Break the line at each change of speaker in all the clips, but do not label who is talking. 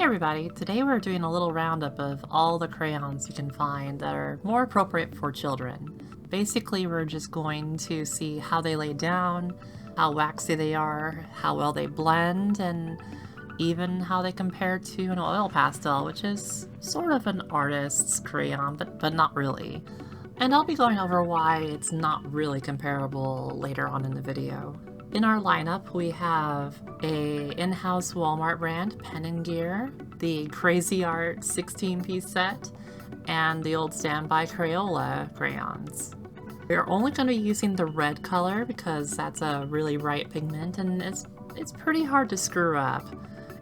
Hey everybody, today we're doing a little roundup of all the crayons you can find that are more appropriate for children. Basically, we're just going to see how they lay down, how waxy they are, how well they blend, and even how they compare to an oil pastel, which is sort of an artist's crayon, but not really. And I'll be going over why it's not really comparable later on in the video. In our lineup, we have a in-house Walmart brand, Pen+Gear, the Cra-z-Art 16-piece set, and the old standby Crayola crayons. We're only going to be using the red color because that's a really bright pigment and it's pretty hard to screw up.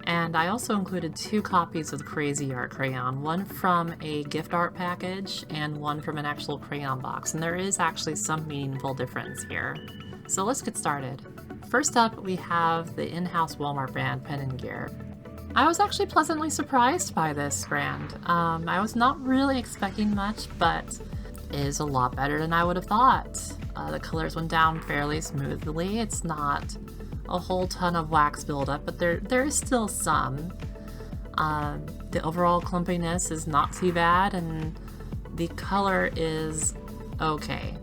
And I also included 2 copies of the Cra-z-Art crayon, one from a gift art package and one from an actual crayon box, and there is actually some meaningful difference here. So let's get started. First up, we have the in-house Walmart brand Pen+Gear. I was actually pleasantly surprised by this brand. I was not really expecting much, but it is a lot better than I would have thought. The colors went down fairly smoothly. It's not a whole ton of wax buildup, but there is still some. The overall clumpiness is not too bad, and the color is okay.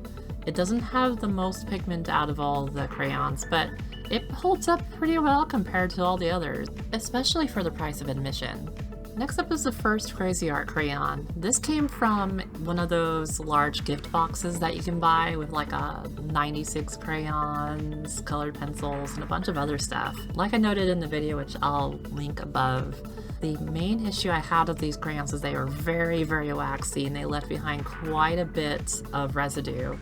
It doesn't have the most pigment out of all the crayons, but it holds up pretty well compared to all the others, especially for the price of admission. Next up is the first Cra-z-Art crayon. This came from one of those large gift boxes that you can buy with like 96 crayons, colored pencils, and a bunch of other stuff. Like I noted in the video, which I'll link above, the main issue I had with these crayons is they were very, very waxy and they left behind quite a bit of residue,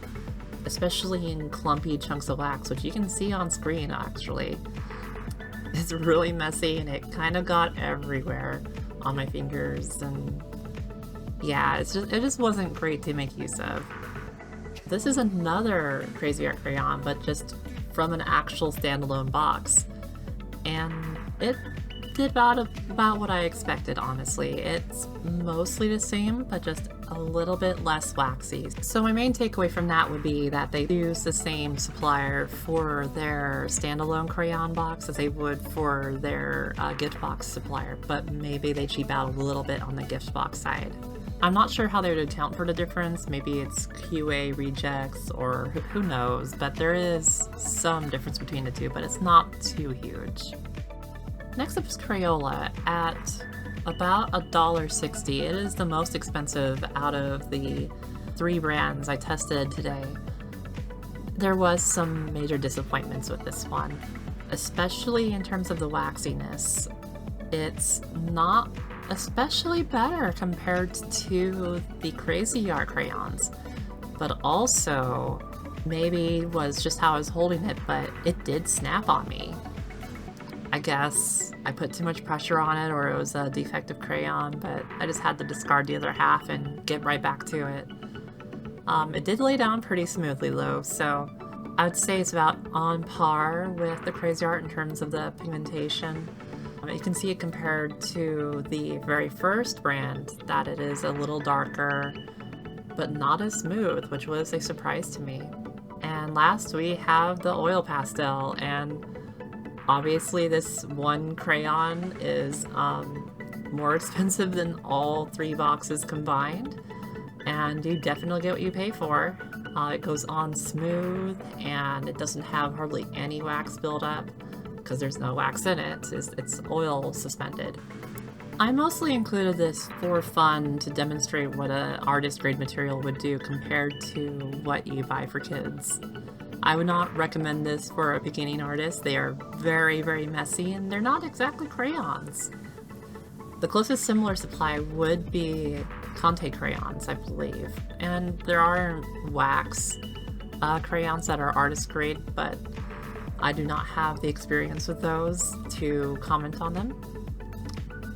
especially in clumpy chunks of wax, which you can see on screen actually. It's really messy and it kind of got everywhere on my fingers, and yeah, it just wasn't great to make use of. This is another Cra-z-Art crayon, but just from an actual standalone box, and it did about what I expected, honestly. It's mostly the same, but just a little bit less waxy. So my main takeaway from that would be that they use the same supplier for their standalone crayon box as they would for their gift box supplier, but maybe they cheap out a little bit on the gift box side. I'm not sure how they would account for the difference. Maybe it's QA rejects or who knows, but there is some difference between the two, but it's not too huge. Next up is Crayola at about $1.60. It is the most expensive out of the 3 brands I tested today. There was some major disappointments with this one, especially in terms of the waxiness. It's not especially better compared to the Cra-z-Art crayons, but also maybe was just how I was holding it, but it did snap on me. I guess I put too much pressure on it, or it was a defective crayon, but I just had to discard the other half and get right back to it. It did lay down pretty smoothly though, so I would say it's about on par with the Cra-z-Art in terms of the pigmentation. You can see it compared to the very first brand that it is a little darker, but not as smooth, which was a surprise to me. And last we have the oil pastel, and obviously this one crayon is more expensive than all 3 boxes combined, and you definitely get what you pay for. It goes on smooth and it doesn't have hardly any wax buildup because there's no wax in it. It's oil suspended. I mostly included this for fun to demonstrate what an artist grade material would do compared to what you buy for kids. I would not recommend this for a beginning artist. They are very, very messy and they're not exactly crayons. The closest similar supply would be Cintiq crayons, I believe. And there are wax crayons that are artist grade, but I do not have the experience with those to comment on them.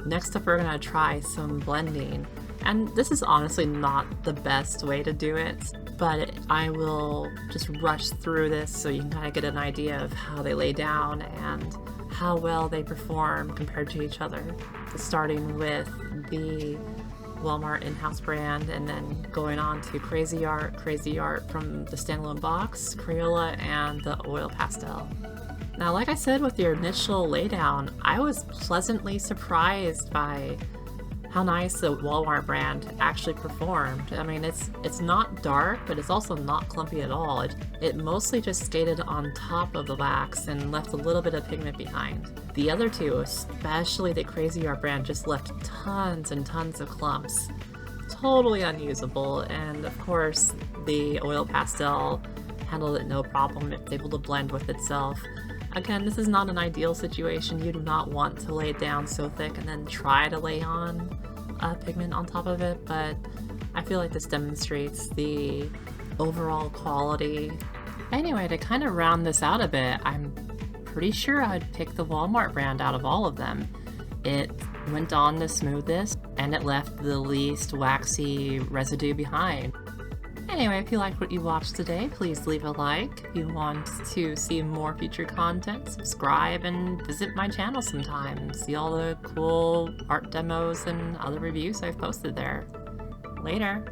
Next up, we're gonna try some blending. And this is honestly not the best way to do it, but I will just rush through this so you can kind of get an idea of how they lay down and how well they perform compared to each other. Starting with the Walmart in-house brand and then going on to Cra-z-Art from the standalone box, Crayola, and the oil pastel. Now, like I said with your initial laydown, I was pleasantly surprised by how nice the Walmart brand actually performed. I mean, it's not dark, but it's also not clumpy at all. It mostly just skated on top of the wax and left a little bit of pigment behind. The other two, especially the Cra-z-Art brand, just left tons and tons of clumps. Totally unusable, and of course, the oil pastel handled it no problem. It's able to blend with itself. Again, this is not an ideal situation. You do not want to lay it down so thick and then try to lay on pigment on top of it, but I feel like this demonstrates the overall quality. Anyway, to kind of round this out a bit, I'm pretty sure I'd pick the Walmart brand out of all of them. It went on the smoothest, and it left the least waxy residue behind. Anyway, if you liked what you watched today, please leave a like. If you want to see more future content, subscribe and visit my channel sometime. See all the cool art demos and other reviews I've posted there. Later!